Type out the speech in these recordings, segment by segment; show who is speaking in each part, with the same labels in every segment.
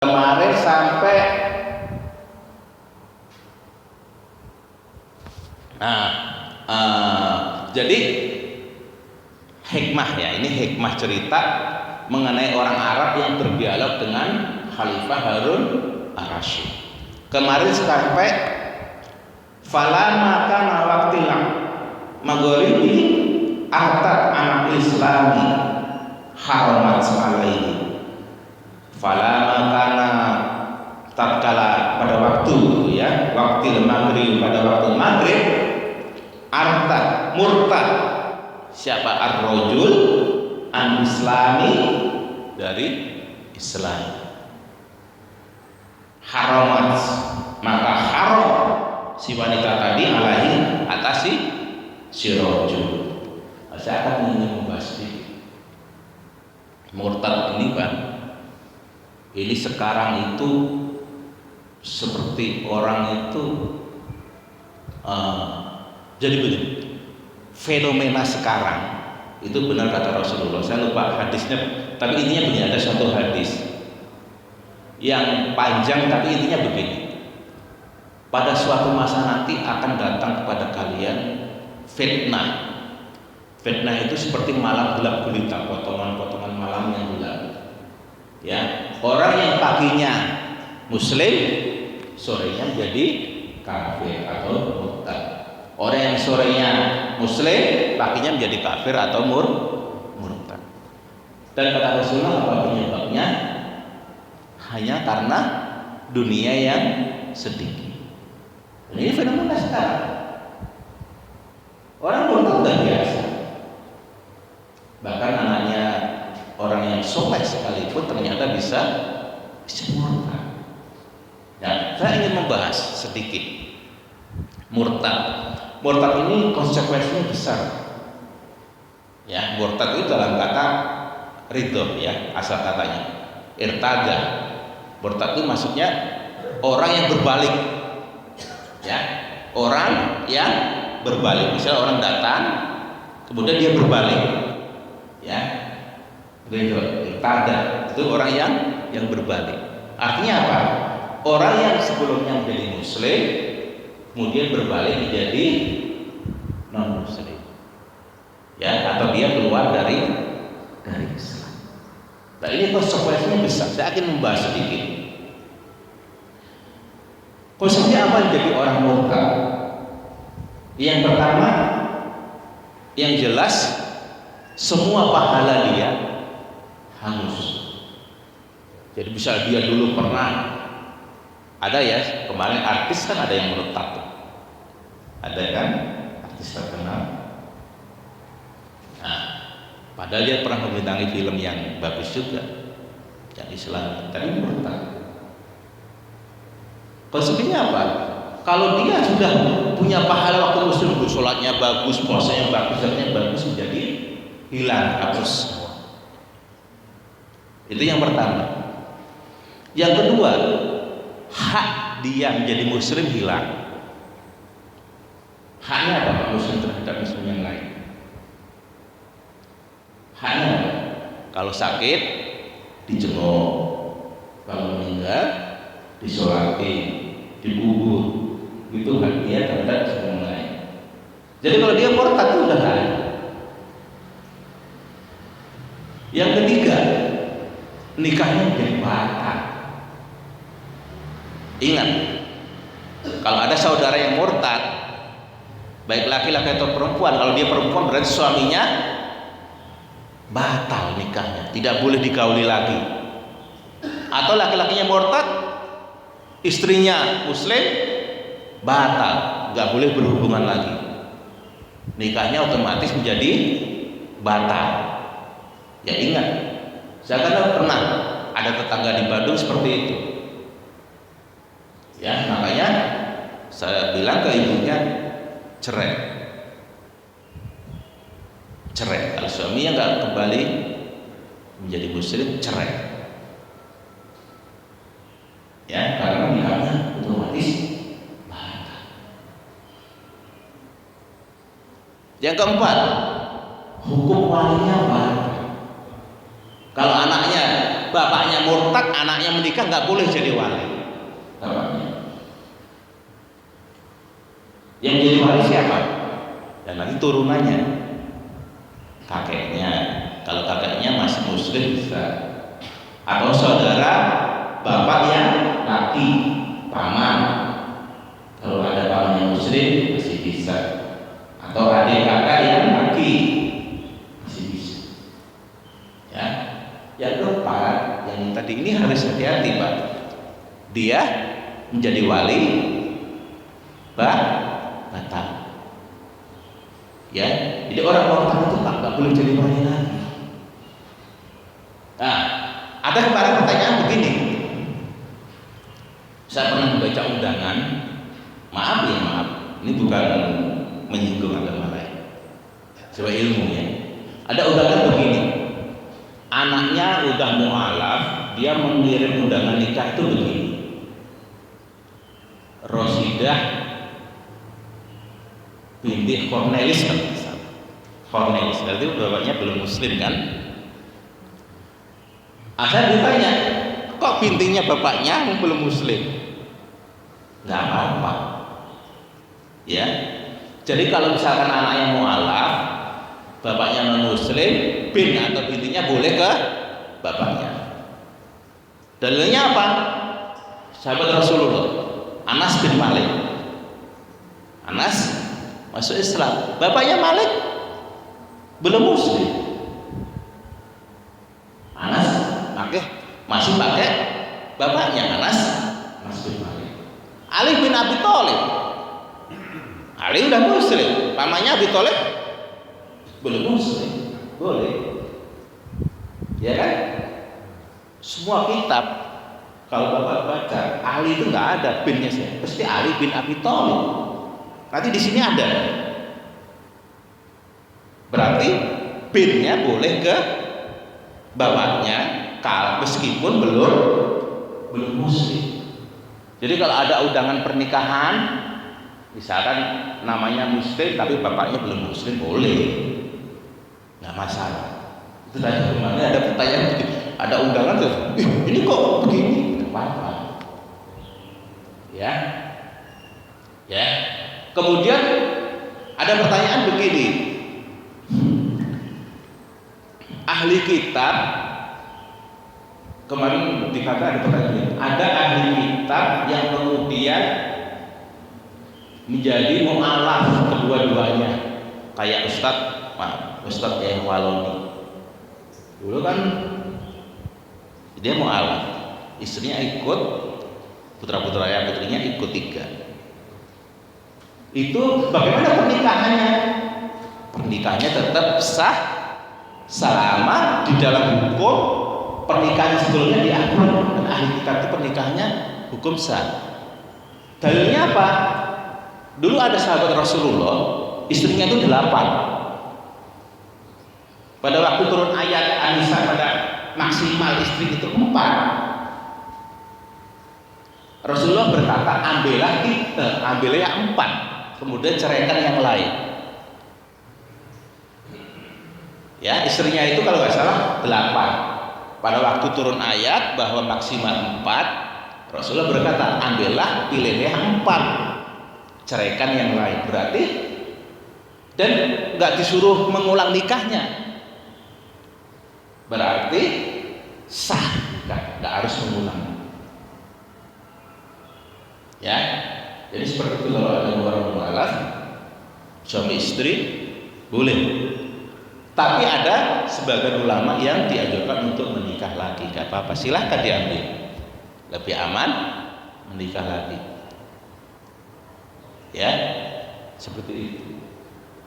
Speaker 1: Kemarin sampai jadi hikmah ya, ini hikmah cerita mengenai orang Arab yang berdialog dengan Khalifah Harun ar-Rasyid. Kemarin sampai fala kana waqtil maghribi atat anak islami haramat alaihi. Fala kana tatkala pada waktu ya, waqtil maghrib, pada waktu maghrib, artad murtad siapa ar-rajul an islami dari Islam, haramat maka haram si wanita tadi alaihi atas si rajul. Saya akan ingin membahas sedikit murtad ini Pak. Ini sekarang itu seperti orang itu jadi begini, fenomena sekarang itu benar kata Rasulullah, saya lupa hadisnya, tapi intinya begini, ada satu hadis yang panjang tapi intinya begini, pada suatu masa nanti akan datang kepada kalian fitnah. Fitnah itu seperti malam gelap gulita, potongan-potongan malam yang gelap ya. Orang yang paginya muslim sorenya jadi kafir atau murtad. Orang yang sorenya muslim paginya menjadi kafir atau murtad. Dan kata Rasulullah apa penyebabnya? Hanya karena dunia yang sedikit. Ini fenomena sekarang. Orang murtad sudah biasa. Bahkan anaknya orang yang soleh sekalipun ternyata bisa murtad. Nah, saya ingin membahas sedikit murtad. Murtad ini konsekuensinya besar. Ya, murtad itu dalam kata ridho ya, asal katanya. Irtada. Murtad itu maksudnya orang yang berbalik. Ya, orang yang berbalik. Misalnya orang datang, kemudian dia berbalik. Ya. Irtada itu orang yang berbalik. Artinya apa? Orang yang sebelumnya menjadi muslim kemudian berbalik menjadi non muslim. Ya, atau dia keluar dari Islam. Nah, ini konsekuensinya besar. Saya akan membahas sedikit. Konsekuensinya apa jadi orang murtad? Yang pertama, yang jelas semua pahala dia hangus. Jadi bisa dia dulu pernah ada ya, kemarin artis kan ada yang murtad, ada kan artis terkenal. Nah, padahal dia pernah membintangi film yang bagus juga, yang Islam, tapi murtad. Konsekuensinya apa? Kalau dia sudah punya pahala waktu muslim, sholatnya bagus, puasanya bagus, zakatnya bagus, menjadi hilang, hapus semua. Itu yang pertama. Yang kedua, hak dia menjadi muslim hilang. Haknya apa Pak muslim terhadap muslim yang lain? Haknya apa? Kalau sakit dijenguk, kalau meninggal disolati, dikubur, itu hak dia terhadap muslim yang lain. Jadi kalau dia murtad itu udah ada. Yang ketiga, nikahnya menjadi batal. Ingat, kalau ada saudara yang murtad, baik laki-laki atau perempuan, kalau dia perempuan berarti suaminya batal nikahnya, tidak boleh digauli lagi. Atau laki-lakinya murtad, istrinya muslim, batal, nggak boleh berhubungan lagi. Nikahnya otomatis menjadi batal. Ya ingat, saya kan pernah ada tetangga di Bandung seperti itu. Ya, makanya saya bilang ke ibunya cerai. Kalau suaminya nggak kembali menjadi muslim, cerai. Ya, karena nikahnya otomatis batal. Yang keempat, hukum walinya batal. Kalau anaknya bapaknya murtad, anaknya menikah, nggak boleh jadi wali. Bapaknya. Yang jadi wali siapa? Dan nanti turunannya, kakeknya. Kalau kakeknya masih muslim bisa, atau saudara bapak yang laki, paman. Kalau ada paman yang muslim masih bisa, atau adik kakak yang laki masih bisa. Ya, yang keempat, yang tadi ini harus hati-hati Pak. Dia menjadi wali batal. Ya, jadi orang murtad itu Pak nggak boleh jadi wali lagi. Nah, ada kemarin pertanyaan begini. Saya pernah membaca undangan, maaf, ini bukan menyinggung agama lain, sebagai ilmu ya. Ada undangan begini, anaknya udah mualaf, dia mengirim undangan nikah itu begini, Rosidah binti Cornelis kan, Cornelis, berarti bapaknya belum muslim kan? Saya ditanya, kok bintinya bapaknya belum muslim? Nggak apa-apa. Ya, jadi kalau misalkan anaknya mualaf, bapaknya non muslim, bin atau bintinya boleh ke bapaknya. Dalilnya apa? Sahabat Rasulullah, Anas bin Malik. Anas masuk Islam, bapaknya Malik belum muslim. Anas masih pakai bapaknya, Anas bin Malik. Ali bin Abi Thalib, Ali udah muslim, pamannya Abi Thalib belum muslim, boleh. Ya kan? Semua kitab kalau Bapak baca, Ali itu nggak ada binnya sih, pasti Ali bin Abi Thalib. Nanti di sini ada. Berarti binnya boleh ke bapaknya, meskipun belum muslim. Jadi kalau ada undangan pernikahan, misalkan namanya muslim tapi bapaknya belum muslim, boleh, nggak masalah. Itu tadi kemarin ada pertanyaan begitu, ada undangan tuh, ini kok begini, nggak apa-apa. Ya. Kemudian ada pertanyaan begini, ahli kitab. Kemarin dikata ada pertanyaan, ada ahli kitab yang kemudian menjadi mu'alaf kedua-duanya, kayak Ustadz yang Waloni. Dulu kan dia mu'alaf, istrinya ikut, putra-putranya putrinya ikut 3. Itu bagaimana pernikahannya? Pernikahannya tetap sah selama di dalam hukum pernikahan sebelumnya diatur. Dan ahli kitab itu pernikahannya hukum sah. Dalilnya apa? Dulu ada sahabat Rasulullah, istrinya itu 8. Pada waktu turun ayat An-Nisa pada maksimal istri itu 4. Rasulullah berkata, ambillah yang 4, kemudian ceraikan yang lain. Ya, istrinya itu kalau nggak salah 8. Pada waktu turun ayat bahwa maksimal 4, Rasulullah berkata, ambillah, pilihnya yang 4, ceraikan yang lain. Berarti dan nggak disuruh mengulang nikahnya, berarti sah, nggak harus mengulang. Ya, jadi seperti itu. Kalau ada orang mualaf, suami istri boleh. Tapi ada sebagian ulama yang dianjurkan untuk menikah lagi. Gak apa-apa, silahkan diambil, lebih aman menikah lagi. Ya, seperti itu.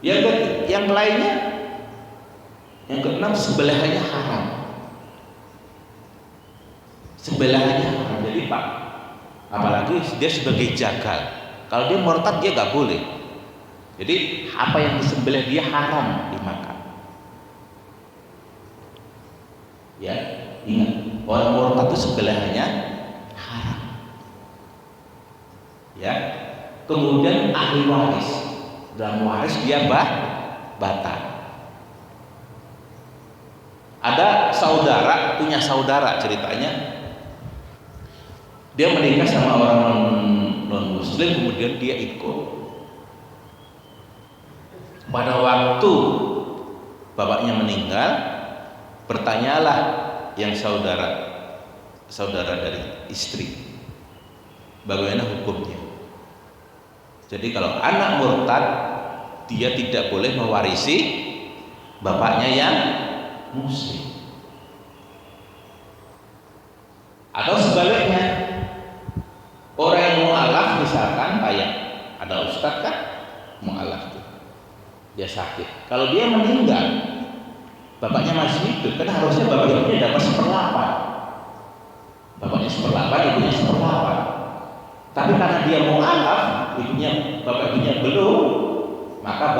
Speaker 1: Yang lainnya, yang keenam, sebelahannya haram. Sebelahannya haram. Jadi Pak, apalagi dia sebagai jagal. Kalau dia murtad dia gak boleh. Jadi apa yang disebelah dia haram dimakan. Ya, ingat, orang murtad itu sebelahannya haram. Ya, kemudian ahli waris, dalam waris dia batal. Ada saudara, punya saudara ceritanya, dia menikah sama orang non muslim, kemudian dia ikut. Pada waktu bapaknya meninggal, bertanyalah yang saudara dari istri, bagaimana hukumnya. Jadi kalau anak murtad, dia tidak boleh mewarisi bapaknya yang muslim. Atau sebaliknya, orang yang mu'alaf misalkan, kayak ada ustadz kan mu'alaf tuh, dia sakit, kalau dia meninggal bapaknya masih hidup, kan harusnya bapaknya dapat 1/8. Bapaknya 1/8, ibunya 1/8. Tapi karena dia mu'alaf, bapak ibunya belum, maka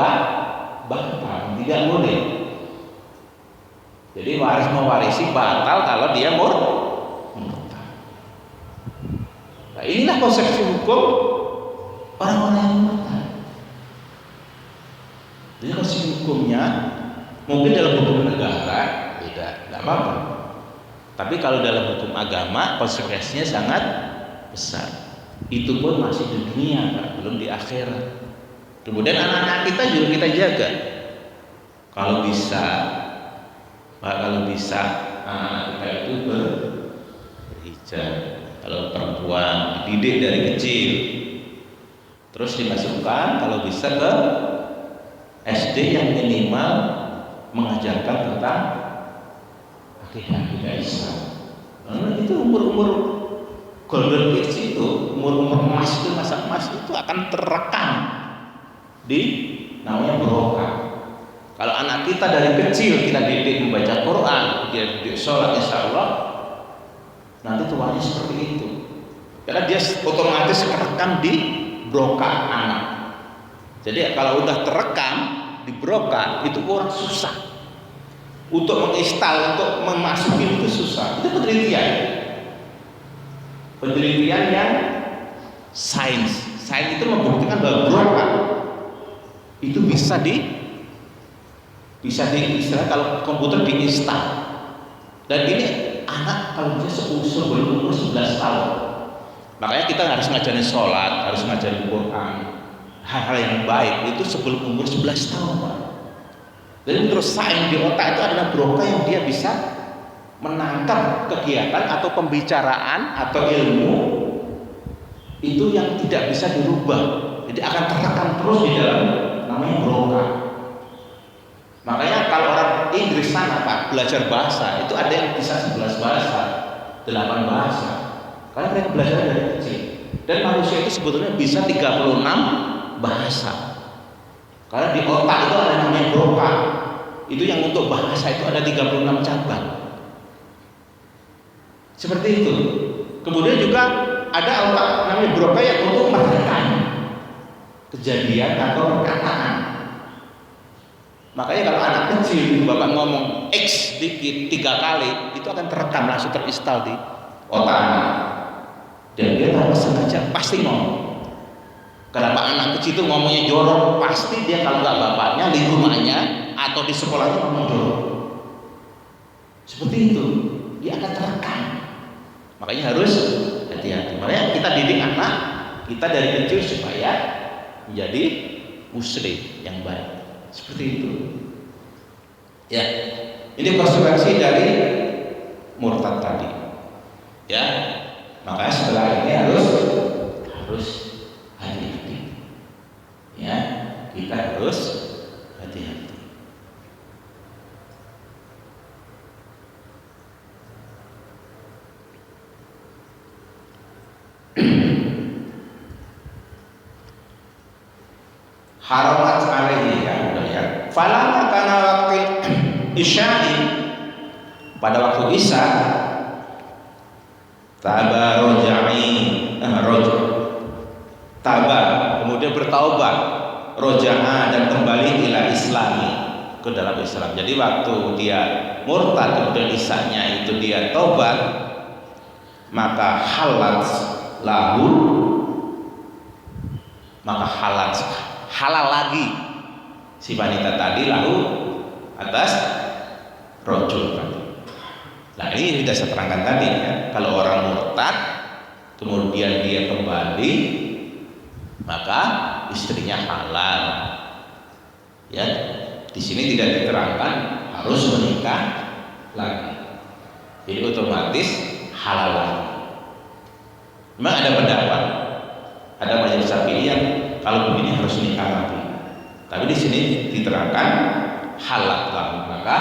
Speaker 1: batal, tidak boleh. Jadi waris mewarisi batal kalau dia murtad. Nah, inilah konsepsi hukum orang-orang yang murtad. Jadi konsepsi hukumnya mungkin dalam hukum negara beda, tidak apa-apa. Tapi kalau dalam hukum agama konsekuensinya sangat besar. Itu pun masih di dunia, belum di akhirat. Kemudian anak-anak kita juga kita jaga. Kalau bisa anak kita itu berhijab. Kalau perempuan dididik dari kecil, terus dimasukkan kalau bisa ke SD yang minimal mengajarkan tentang akidah Islam. Karena itu umur golden age itu, umur emas itu, masa emas itu akan terekam di namanya barokah. Kalau anak kita dari kecil kita didik membaca Quran, dia didik sholat, insya Allah nanti tuanya seperti itu. Karena dia otomatis terekam di barokah anak. Jadi kalau udah terekam di barokah itu orang susah untuk menginstal, untuk memasukin itu susah. Itu penelitian yang sains itu membuktikan bahwa barokah itu bisa istilah kalau komputer diinstal. Dan ini anak kalau dia sebelum umur 11 tahun, makanya kita harus ngajarin sholat, harus ngajarin Quran, hal-hal yang baik itu sebelum umur 11 tahun, Pak. Jadi terus sains di otak itu adalah barokah yang dia bisa menangkap kegiatan atau pembicaraan atau ilmu itu yang tidak bisa dirubah. Jadi akan terekam terus di dalam namanya barokah. Makanya kalau orang Inggris sana Pak belajar bahasa itu ada yang bisa 11 bahasa, 8 bahasa. Karena mereka belajar dari kecil. Dan manusia itu sebetulnya bisa 36 bahasa. Karena di otak itu ada namanya barokah. Itu yang untuk bahasa itu ada 36 cabang. Seperti itu. Kemudian juga ada otak namanya barokah yang untuk merekam kejadian atau perkataan. Makanya kalau anak kecil bapak ngomong X dikit 3 kali itu akan terekam langsung terinstal di otak anak. Dan dia tanpa sengaja pasti ngomong. Kenapa anak kecil itu ngomongnya jorok? Pasti dia kalau nggak bapaknya di rumahnya atau di sekolahnya ngomong jorok. Seperti itu, dia akan terekam. Makanya harus hati-hati. Makanya kita didik anak kita dari kecil supaya menjadi muslim yang baik. Seperti itu. Ya, ini konsekuensi dari murtad tadi. Ya, makanya setelah ini harus hati-hati. Ya, kita harus hati-hati. Haramat alaihi ya. Falamma kana waqtil isya'i, pada waktu isya, taba kemudian bertaubat, roja'a dan kembali ila islami, ke dalam Islam. Jadi waktu dia murtad kemudian isya'nya itu dia taubat, maka halal lagi si wanita tadi lalu atas rojul tadi. Nah ini sudah saya terangkan tadi ya. Kalau orang murtad kemudian dia kembali, maka istrinya halal. Ya, di sini tidak diterangkan harus menikah lagi. Jadi otomatis halal lagi. Memang ada pendapat, ada majelis Syafi'i yang kalau begini harus nikah lagi. Tapi di sini diterangkan halal lagi, maka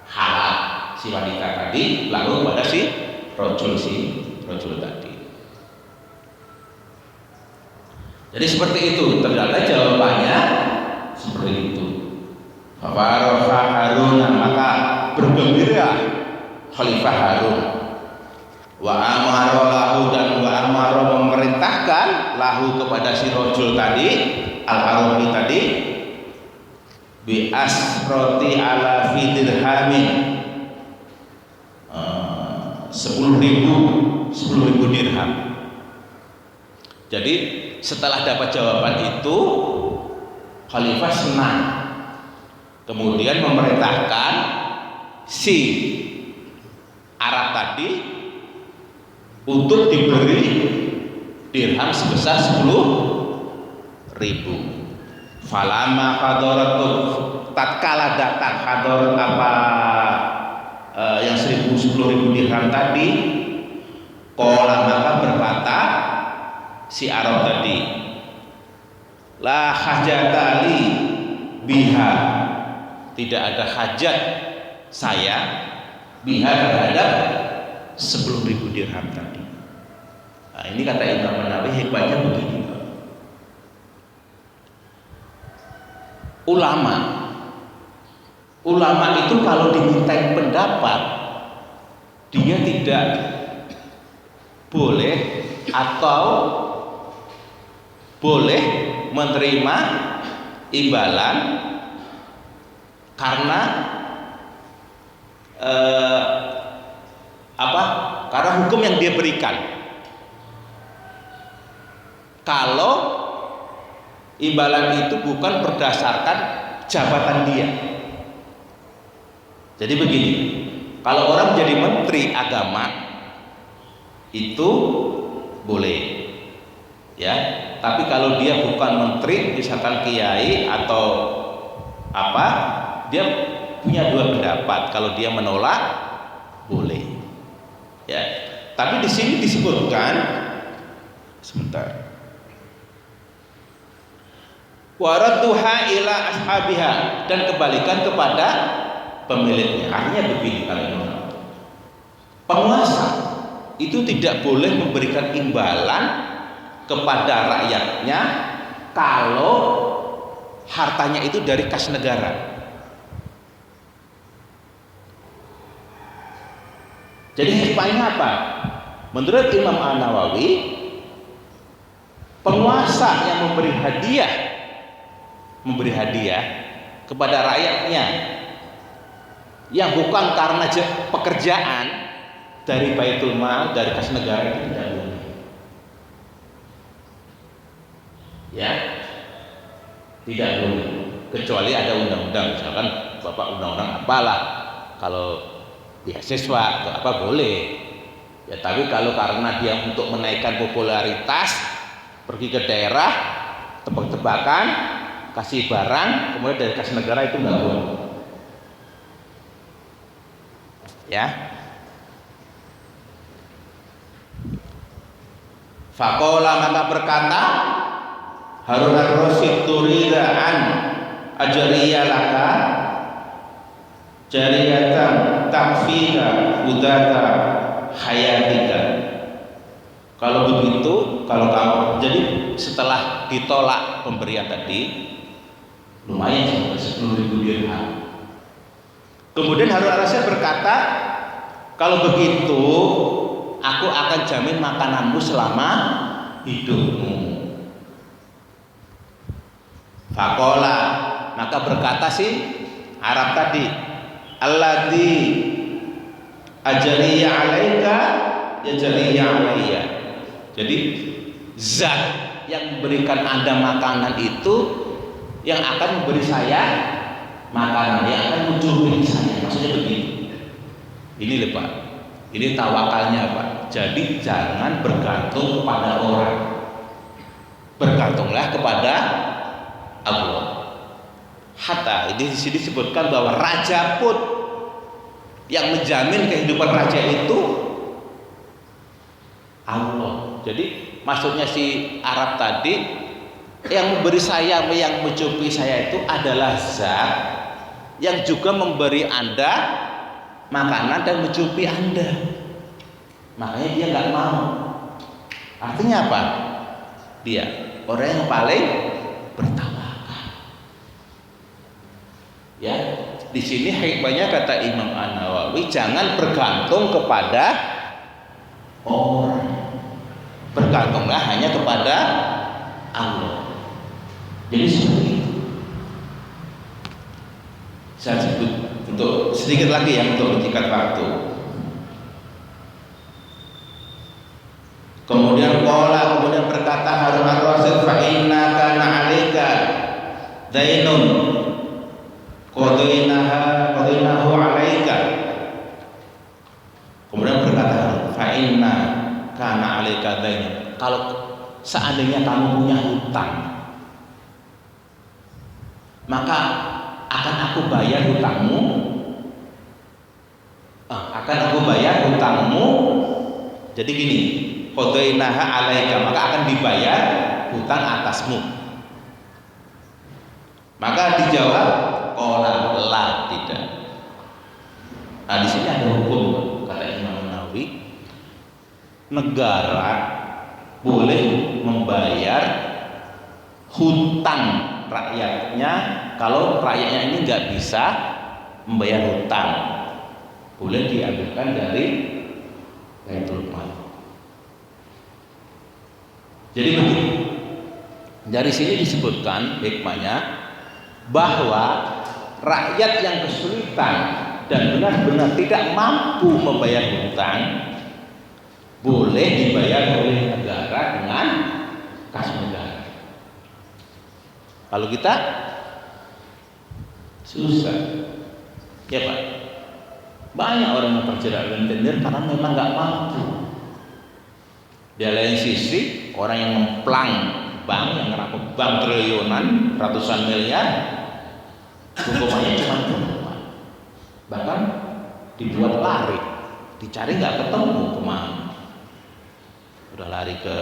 Speaker 1: halal si wanita tadi lalu pada si rojul tadi. Jadi seperti itu, ternyata jawabannya seperti itu. Fafaroha Harun, maka bergembira Khalifah Harun. Wa amaro lahu, dan wa amaro memerintahkan lahu kepada si rojul tadi, al-Arabi tadi, bi asroti ala fi dirhamin, 10.000 dirham. Jadi setelah dapat jawaban itu, Khalifah senang, kemudian memerintahkan si Arab tadi untuk diberi dirham sebesar 10.000. Falama hadaratu, tatkala datang hadarat yang 10.000 dirham tadi, qala maka berkata si Arab tadi, la hajatali biha, tidak ada hajat saya biha terhadap 10.000 dirham tadi. Nah, ini kata Imam Nawawi hikmahnya begini. Ulama itu kalau dimintai pendapat, dia tidak boleh atau boleh menerima imbalan karena karena hukum yang dia berikan. Kalau imbalan itu bukan berdasarkan jabatan dia. Jadi begini, kalau orang jadi menteri agama itu boleh, ya. Tapi kalau dia bukan menteri, misalkan kiai atau apa, dia punya dua pendapat. Kalau dia menolak, boleh, ya. Tapi di sini disebutkan, sebentar, waradduha ila ashabiha, dan kembalikan kepada pemiliknya. Artinya begini, kalau penguasa itu tidak boleh memberikan imbalan kepada rakyatnya kalau hartanya itu dari kas negara. Jadi hikmahnya apa? Menurut Imam An-Nawawi, penguasa yang memberi hadiah kepada rakyatnya yang bukan karena pekerjaan dari Baitul Mal, dari kas negara, itu tidak boleh. Ya, tidak boleh, kecuali ada undang-undang, misalkan bapak undang-undang apalah, kalau beasiswa atau apa boleh. Ya, tapi kalau karena dia untuk menaikkan popularitas, pergi ke daerah, tebak-tebakan, kasih barang, kemudian dari kas negara, itu nggak boleh. Ya. Faqala, maka berkata Harun ar-Rasyid, turida an ajriya laka jariyatan takfika udata hayatika. Kalau begitu, kalau kamu, jadi setelah ditolak pemberian tadi, lumayan sampai 10.000 dirham. Kemudian Harun ar-Rasyid berkata, kalau begitu aku akan jamin makananmu selama hidupmu. Faqala, maka berkata si Arab tadi, alladzi ajriya alaika yajriya alayya. Jadi zat yang memberikan Anda makanan itu yang akan memberi saya makanan, yang akan mencukupi saya. Maksudnya begitu. Ini lho Pak, ini tawakalnya Pak. Jadi jangan bergantung kepada orang, bergantunglah kepada Allah. Hatta ini di sini disebutkan bahwa raja pun yang menjamin kehidupan raja itu Allah. Jadi maksudnya si Arab tadi, yang memberi saya, yang mencukupi saya itu adalah zat yang juga memberi Anda makanan dan mencukupi Anda. Makanya dia nggak mau. Artinya apa? Dia orang yang paling bertawakal. Ya, di sini hikmahnya kata Imam An-Nawawi, jangan bergantung kepada orang, bergantunglah hanya kepada Allah. Jadi seperti itu. Saya sebut untuk sedikit lagi yang untuk meningkat waktu. Kemudian kemudian berkata Harun ar-Rasyid, fa inna kana 'alaika dainun qadainahu 'alaika. Kemudian berkata fa inna kana 'alaika dainun, kalau seandainya kamu punya hutang, maka akan aku bayar hutangmu, jadi gini, qadainaha 'alaika, maka akan dibayar hutang atasmu. Maka dijawab qala la, tidak. Nah, di sini ada hukum, kata Imam Nawawi, negara boleh membayar hutang rakyatnya kalau rakyatnya ini nggak bisa membayar hutang, boleh diambilkan dari Baitul Mal. Jadi begini, dari sini disebutkan hikmahnya bahwa rakyat yang kesulitan dan benar-benar tidak mampu membayar hutang boleh dibayar oleh negara dengan kas negara. Kalau kita susah, ya Pak, banyak orang yang terjerat rentenir karena memang nggak mampu. Di lain sisi, orang yang memplang bank, yang ngerampok bank triliunan, ratusan miliar, hukumannya cuma berapa? Bahkan dibuat lari, dicari nggak ketemu kemana. Udah lari ke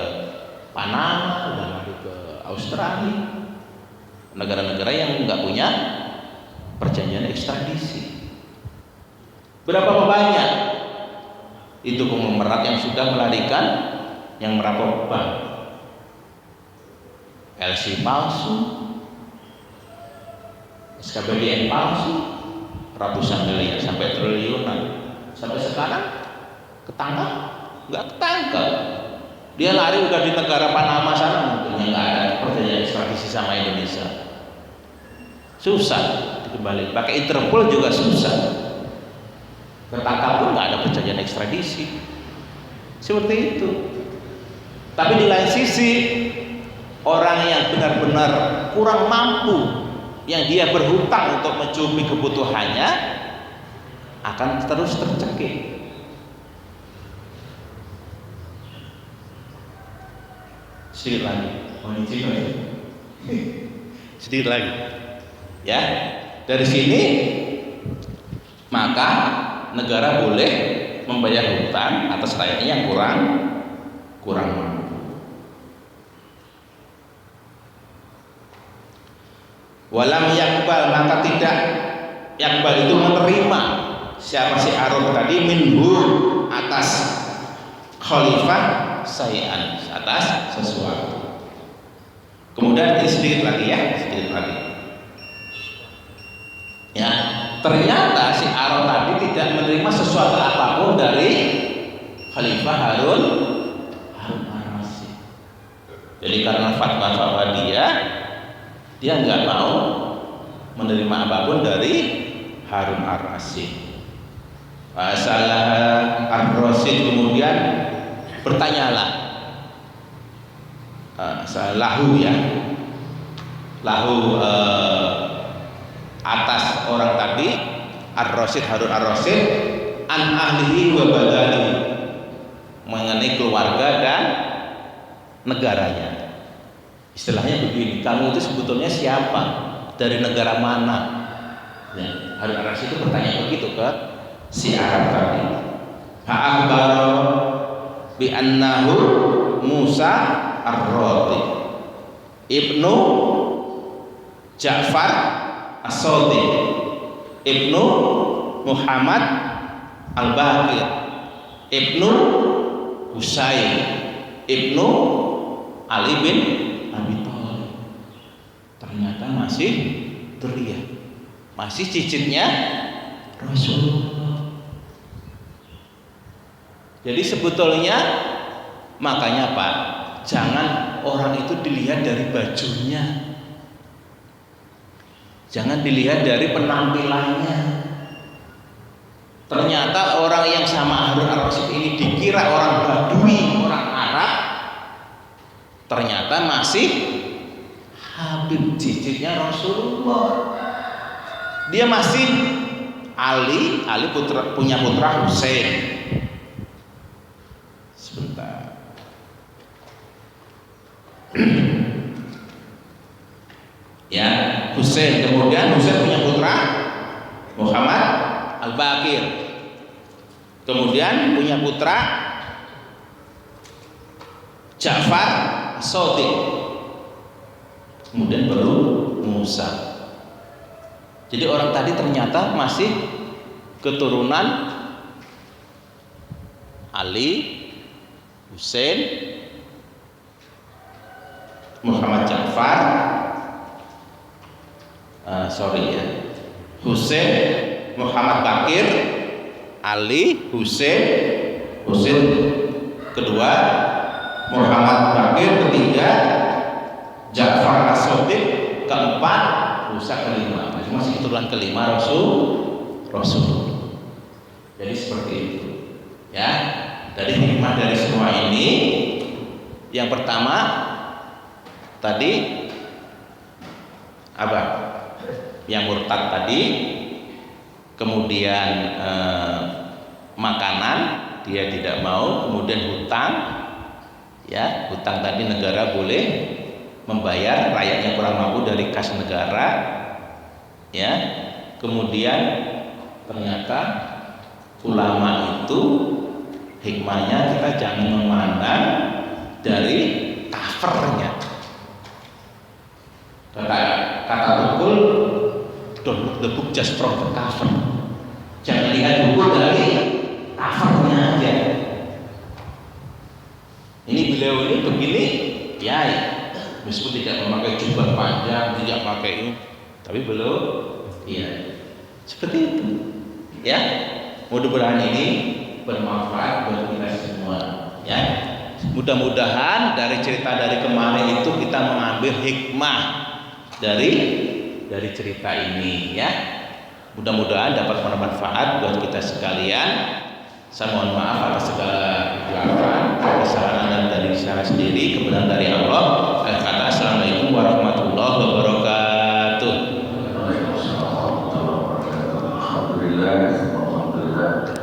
Speaker 1: Panama, udah lari ke Australia, negara-negara yang nggak punya perjanjian ekstradisi. Berapa banyak itu konglomerat yang sudah melarikan, yang merampok bank, LC palsu, SKBDN palsu, ratusan miliar sampai triliunan. Sampai sekarang ketangkap? Nggak ketangkap. Dia lari udah di negara Panama sana, mungkin nggak ada perjanjian ekstradisi sama Indonesia. Susah dikembali. Pakai Interpol juga susah. Ketangkap pun nggak ada perjanjian ekstradisi. Seperti itu. Tapi di lain sisi, orang yang benar-benar kurang mampu, yang dia berhutang untuk mencukupi kebutuhannya, akan terus tercekik. Sedikit lagi, sedikit lagi, ya. Dari sini, maka negara boleh membayar hutang atas rakyatnya yang kurang mampu. Walam yakbal, maka tidak yakbal itu menerima siapa si Arab tadi, minhu, atas khalifah sayan, atas sesuatu. Kemudian ini sedikit lagi ya, sedikit lagi. Ya, ternyata si Arab tadi tidak menerima sesuatu apapun dari Khalifah Harun ar-Rasyid. Jadi karena fatwa dia nggak mau menerima apapun dari Harun ar-Rasyid. Masalah ar-Rasyid kemudian bertanyalah, lahu atas orang tadi, ar-Rasyid, Harun ar-Rasyid an ahlihi wa badanihi, mengenai keluarga dan negaranya. Istilahnya begini, kamu itu sebetulnya siapa, dari negara mana? Ya, Harun ar-Rasyid itu bertanya begitu ke si Arab tadi. Fa'akhbara bi annahu Musa ar-Radi ibnu Ja'far as-Sadiq ibnu Muhammad al-Baqir ibnu Husain ibnu Ali bin Abi Thalib. Ternyata masih teriak, masih cicitnya Rasulullah. Jadi sebetulnya makanya Pak, jangan orang itu dilihat dari bajunya, jangan dilihat dari penampilannya. Ternyata orang yang sama Harun ar-Rasyid ini dikira orang Badui, orang Arab, ternyata masih Habib, cicitnya Rasulullah. Dia masih Ali putra, punya putra Husain. Sebentar. Ya, Husain. Kemudian Husain punya putra Muhammad al-Baqir. Kemudian punya putra Ja'far as-Sadiq. Kemudian baru Musa. Jadi orang tadi ternyata masih keturunan Ali, Husain, Muhammad Ja'far, Husain, Muhammad Baqir, Ali, Husain kedua, Muhammad Baqir ketiga, Ja'far as-Sadiq keempat, Musa kelima. Masih keturunan kelima Rasul. Jadi seperti itu. Ya, dari hikmah dari semua ini, yang pertama tadi apa? Yang murtad tadi, kemudian makanan dia tidak mau, kemudian hutang, ya hutang tadi negara boleh membayar, rakyatnya kurang mampu dari kas negara, ya. Kemudian ternyata ulama itu hikmahnya kita jangan memandang dari covernya. Kata betul, don't look the book just from the cover. Jangan lihat buku dari covernya aja. Ini beliau ini begini, ya, meskipun tidak memakai jubah panjang, tidak pakai ini, tapi belum, iya, seperti itu, ya. Mudah-mudahan ini bermanfaat buat kita semua, ya. Mudah-mudahan dari cerita dari kemarin itu kita mengambil hikmah dari cerita ini, ya. Mudah-mudahan dapat bermanfaat buat kita sekalian. Saya mohon maaf atas segala kesalahan dari saya sendiri, kebenaran dari